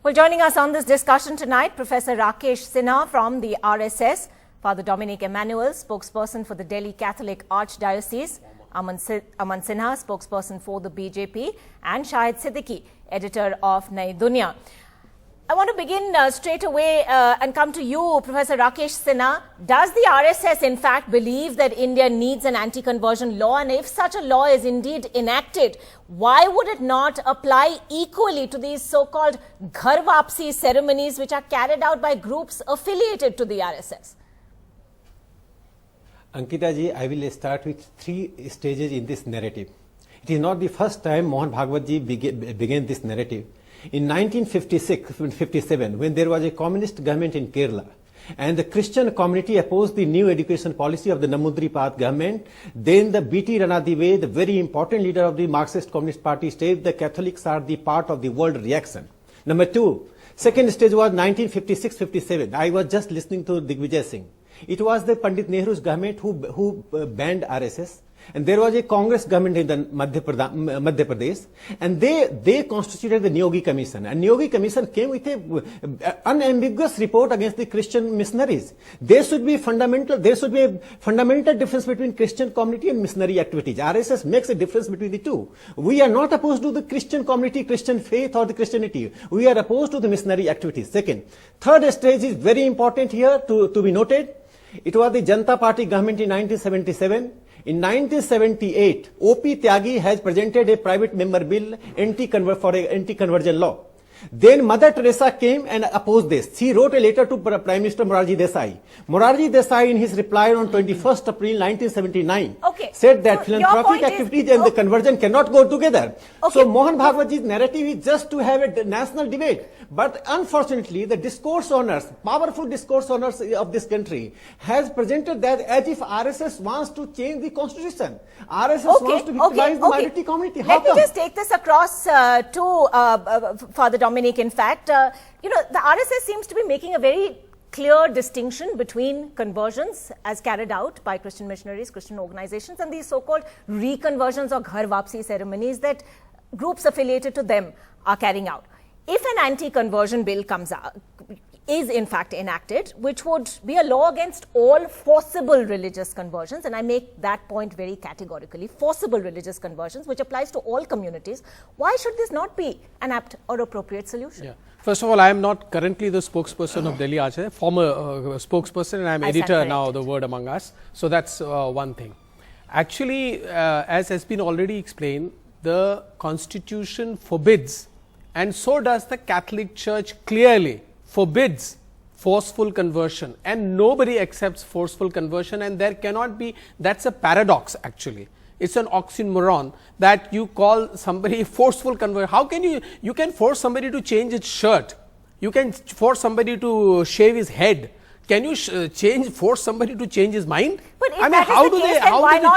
Well, joining us on this discussion tonight, Professor Rakesh Sinha from the RSS, Father Dominic Emmanuel, spokesperson for the Delhi Catholic Archdiocese, Aman Sinha, spokesperson for the BJP, and Shahid Siddiqui, editor of Nai Dunya. I want to begin straight away and come to you, Professor Rakesh Sinha. Does the RSS in fact believe that India needs an anti-conversion law? And if such a law is indeed enacted, why would it not apply equally to these so-called Ghar Wapsi ceremonies which are carried out by groups affiliated to the RSS? Ankita ji, I will start with three stages in this narrative. It is not the first time Mohan Bhagwat ji began this narrative. In 1956-57, when there was a communist government in Kerala, and the Christian community opposed the new education policy of the Namudripat government, then the B.T. Ranadive, the very important leader of the Marxist Communist Party, said the Catholics are the part of the world reaction. Number two, second stage was 1956-57. I was just listening to Digvijay Singh. It was the Pandit Nehru's government who banned RSS. And there was a Congress government in the Madhya Pradesh, and they constituted the Niyogi Commission. And Niyogi Commission came with a unambiguous report against the Christian missionaries. There should be a fundamental difference between Christian community and missionary activities. RSS makes a difference between the two. We are not opposed to the Christian community, Christian faith or the Christianity. We are opposed to the missionary activities. Third stage is very important here to be noted. It was the Janata Party government in 1977. In 1978, O.P. Tyagi has presented a private member bill for an anti-conversion law. Then Mother Teresa came and opposed this. She wrote a letter to Prime Minister Morarji Desai. Morarji Desai, in his reply on 21st April 1979, said that philanthropic activities and the conversion cannot go together. So Mohan Bhagwatji's narrative is just to have a national debate. But unfortunately, the discourse owners, powerful discourse owners of this country, has presented that as if RSS wants to change the constitution. RSS wants to victimize the minority community. Let me just take this across to Father Dominic. In fact, the RSS seems to be making a very clear distinction between conversions as carried out by Christian missionaries, Christian organizations, and these so-called reconversions or Ghar Wapsi ceremonies that groups affiliated to them are carrying out. If an anti-conversion bill comes out, is in fact enacted, which would be a law against all forcible religious conversions, and I make that point very categorically, forcible religious conversions, which applies to all communities, why should this not be an apt or appropriate solution? Yeah. First of all, I am not currently the spokesperson of Delhi RSS, former spokesperson, and I am editor now, the word among us. So that's one thing. Actually, as has been already explained, the Constitution forbids, and so does the Catholic Church clearly, forbids forceful conversion, and nobody accepts forceful conversion, and there cannot be, that's a paradox actually. It's an oxymoron that you call somebody forceful conversion. How can you can force somebody to change his shirt, you can force somebody to shave his head. Can you force somebody to change his mind? But if how do they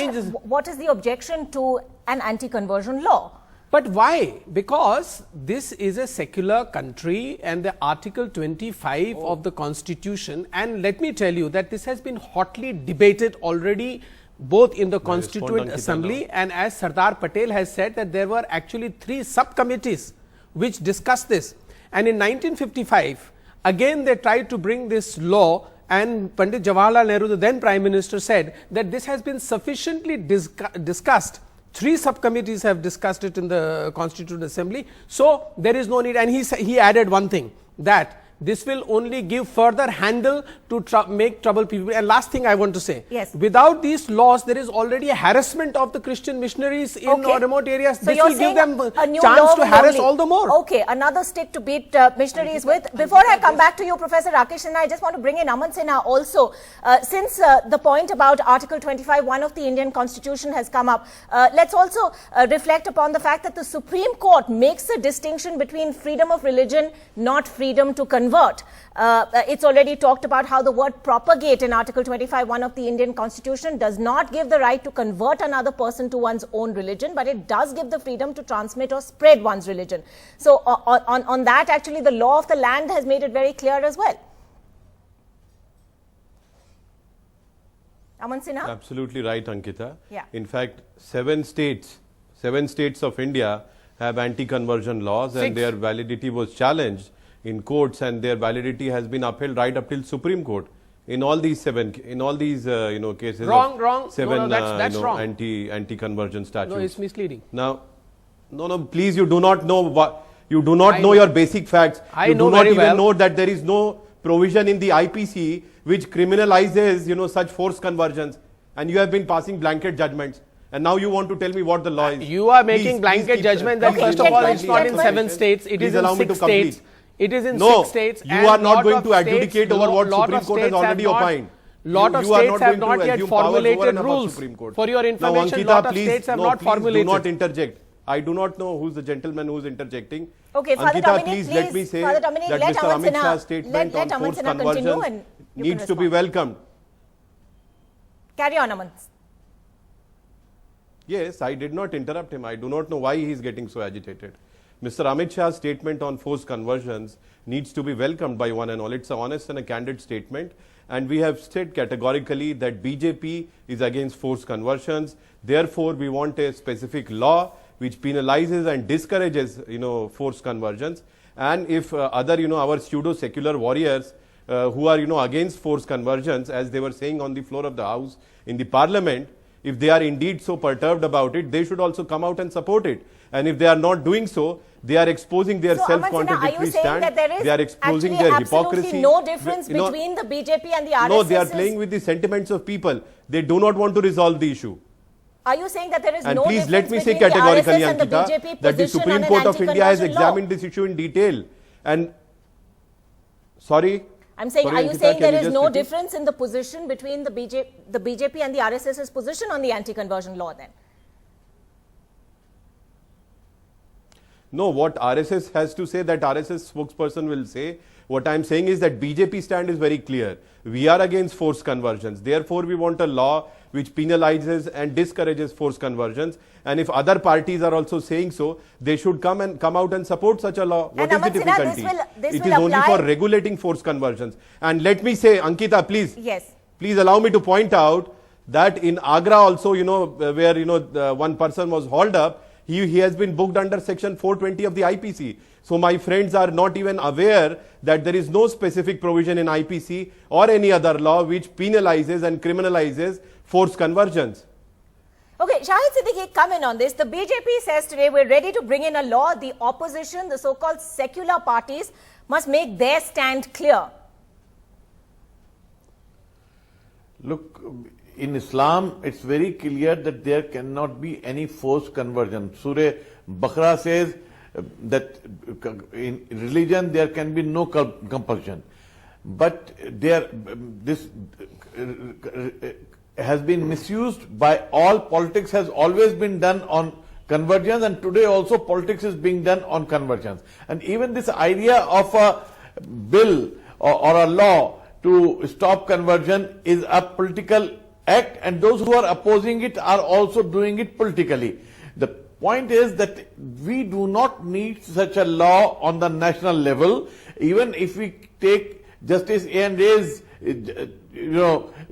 change his? What is the objection to an anti-conversion law? But why? Because this is a secular country and the Article 25 of the Constitution, and let me tell you that this has been hotly debated already both in the Constituent Assembly, and as Sardar Patel has said that there were actually 3 subcommittees which discussed this. And in 1955, again they tried to bring this law, and Pandit Jawaharlal Nehru, the then Prime Minister, said that this has been sufficiently discussed. 3 subcommittees have discussed it in the Constituent Assembly. So there is no need, and he added one thing, that this will only give further handle to make trouble people. And last thing I want to say, without these laws, there is already a harassment of the Christian missionaries in remote areas. So this will give them a chance to harass all the more. Okay, another stick to beat missionaries with. Before I come back to you, Professor Rakesh, and I just want to bring in Aman Sinha also. Since the point about Article 25(1) of the Indian Constitution has come up, let's also reflect upon the fact that the Supreme Court makes a distinction between freedom of religion, not freedom to convert. It's already talked about how the word propagate in Article 25(1) of the Indian Constitution does not give the right to convert another person to one's own religion, but it does give the freedom to transmit or spread one's religion. So on that, actually, the law of the land has made it very clear as well. Aman Sinha? Absolutely right, Ankita. Yeah. In fact, 7 states of India have anti-conversion laws, and their validity was challenged. in courts, and their validity has been upheld right up till Supreme Court. In all these cases, Wrong. of 7 No, that's wrong. anti-conversion statutes. No, it's misleading. Now, no, please, you do not know what you do not know your basic facts. I you know do not very even well. know that there is no provision in the IPC which criminalizes, such forced conversions, and you have been passing blanket judgments. And now you want to tell me what the law is. You are making blanket judgment that first of all it's not in 7 states, it is in 6 states. It is in 6 states. You are not going to adjudicate over what Supreme Court has already opined. Lot of states have not yet formulated rules. For your information, lot of states have not formulated. Do not interject. I do not know who's the gentleman who's interjecting. Okay, Father Ankita, Dominic, please let me say Father Dominic, that let Mr. Amit Amit Sinha- Shah's statement let on Amit forced Sinha continue conversions and you can needs to be respond. welcomed. Carry on, Aman. Yes, I did not interrupt him. I do not know why he is getting so agitated. Mr. Amit Shah's statement on forced conversions needs to be welcomed by one and all. It's an honest and a candid statement. And we have said categorically that BJP is against forced conversions. Therefore, we want a specific law which penalizes and discourages, forced conversions. And if our pseudo-secular warriors who are, against forced conversions, as they were saying on the floor of the House in the Parliament, if they are indeed so perturbed about it, they should also come out and support it. And if they are not doing so, they are exposing their self-contradictory stand. They are exposing their hypocrisy. No difference between the BJP and the RSS? No, they are playing with the sentiments of people. They do not want to resolve the issue. Are you saying that there is And no please difference let me say between the categorically, RSS and the Ankita, BJP that the position Supreme on an Court of India has anti-conversion law? examined this issue in detail. And sorry. I'm saying, Sorry, are you Ankita, saying can there is just no repeat? difference in the position between the BJP and the RSS's position on the anti-conversion law then? No, what RSS has to say, that RSS spokesperson will say. What I am saying is that BJP stand is very clear. We are against forced conversions. Therefore, we want a law which penalizes and discourages forced conversions. And if other parties are also saying so, they should come out and support such a law. What is the difficulty? It is only for regulating forced conversions. And let me say, Ankita, please. Yes. Please allow me to point out that in Agra also, where, one person was hauled up, he has been booked under section 420 of the IPC. So my friends are not even aware that there is no specific provision in IPC or any other law which penalizes and criminalizes forced conversions. Okay, Shahid Siddiqui, come in on this. The BJP says today we're ready to bring in a law. The opposition, the so-called secular parties, must make their stand clear. Look, in Islam, it's very clear that there cannot be any forced conversion. Surah Baqarah says that in religion there can be no compulsion. But this has been misused by all. Politics has always been done on conversions, and today also politics is being done on conversions. And even this idea of a bill or a law to stop conversion is a political act, and those who are opposing it are also doing it politically. The point is that we do not need such a law on the national level. Even if we take Justice A&A's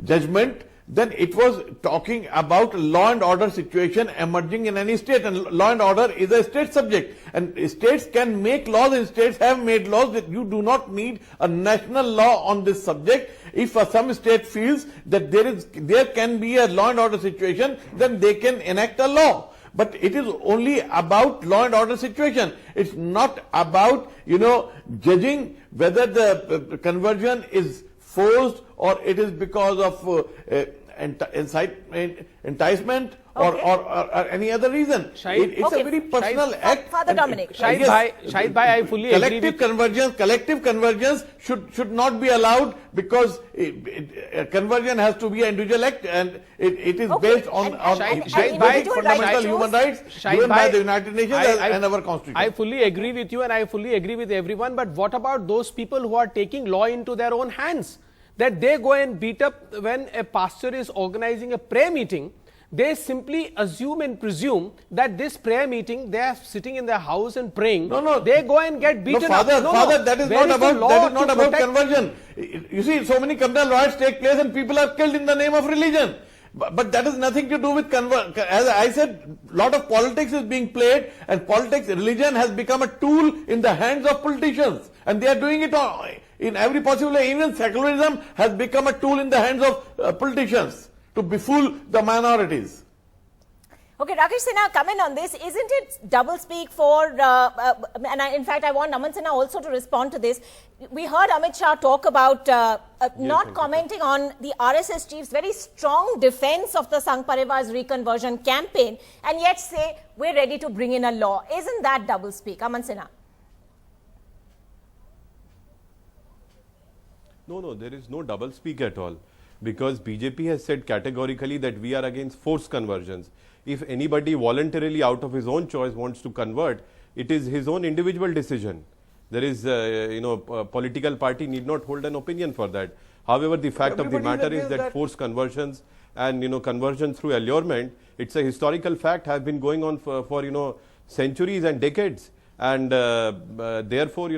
judgment, then it was talking about law and order situation emerging in any state, and law and order is a state subject, and states can make laws, and states have made laws. That you do not need a national law on this subject. If some state feels that there can be a law and order situation, then they can enact a law. But it is only about law and order situation. It's not about judging whether the conversion is forced or it is because of enticement or any other reason. It's a very personal act. Father Dominic. Shahid Bhai, I fully agree with collective conversions should not be allowed, because conversion has to be an individual act, and it is based on fundamental human rights given by the United Nations and our Constitution. I fully agree with you, and I fully agree with everyone. But what about those people who are taking law into their own hands? That they go and beat up when a pastor is organizing a prayer meeting. They simply assume and presume that this prayer meeting, they are sitting in their house and praying. No. They go and get beaten up. Father, that is not about conversion. You see, so many communal riots take place and people are killed in the name of religion. But that has nothing to do with as I said, lot of politics is being played, and politics, religion has become a tool in the hands of politicians, and they are doing it in every possible way. Even secularism has become a tool in the hands of politicians to befool the minorities. Okay, Rakesh Sinha, comment on this. Isn't it doublespeak for, in fact, I want Aman Sinha also to respond to this. We heard Amit Shah talk about not commenting on the RSS chief's very strong defense of the Sangh Parivar's reconversion campaign, and yet say, we're ready to bring in a law. Isn't that doublespeak? Aman Sinha. No, there is no doublespeak at all, because BJP has said categorically that we are against forced conversions. If anybody voluntarily out of his own choice wants to convert, it is his own individual decision. There is, a political party need not hold an opinion for that. However, the fact of the matter is that forced conversions and, conversion through allurement, it's a historical fact, have been going on for centuries and decades. And therefore,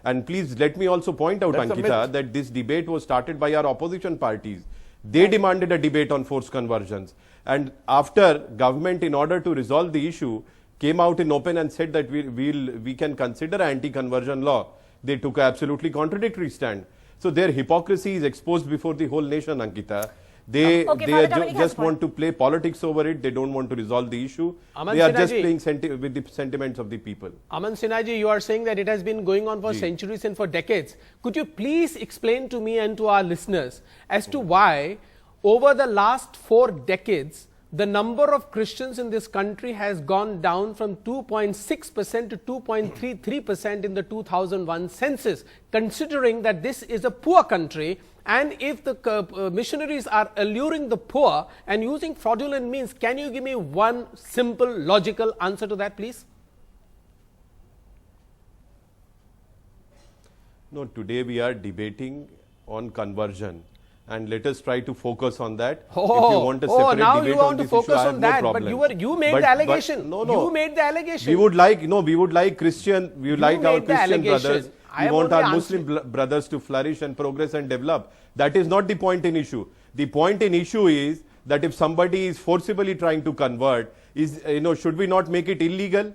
and please let me also point out, Ankita, that this debate was started by our opposition parties. They demanded a debate on forced conversions. And after government, in order to resolve the issue, came out in open and said that we can consider anti-conversion law, they took an absolutely contradictory stand. So their hypocrisy is exposed before the whole nation, Ankita. They just want to play politics over it. They don't want to resolve the issue. They are just playing with the sentiments of the people. Aman Sinha ji, you are saying that it has been going on for centuries and for decades. Could you please explain to me and to our listeners as to why over the last 4 decades, the number of Christians in this country has gone down from 2.6% to 2.33% in the 2001 census, considering that this is a poor country, and if the missionaries are alluring the poor and using fraudulent means. Can you give me one simple, logical answer to that, please? No, today we are debating on conversion. And let us try to focus on that. If you want a separate now debate you want on to this focus issue, I have on no that. problem. But you made the allegation. You made the allegation. We would like Christian, we would like our Christian brothers. We want our Muslim brothers to flourish and progress and develop. That is not the point in issue. The point in issue is that if somebody is forcibly trying to convert, should we not make it illegal?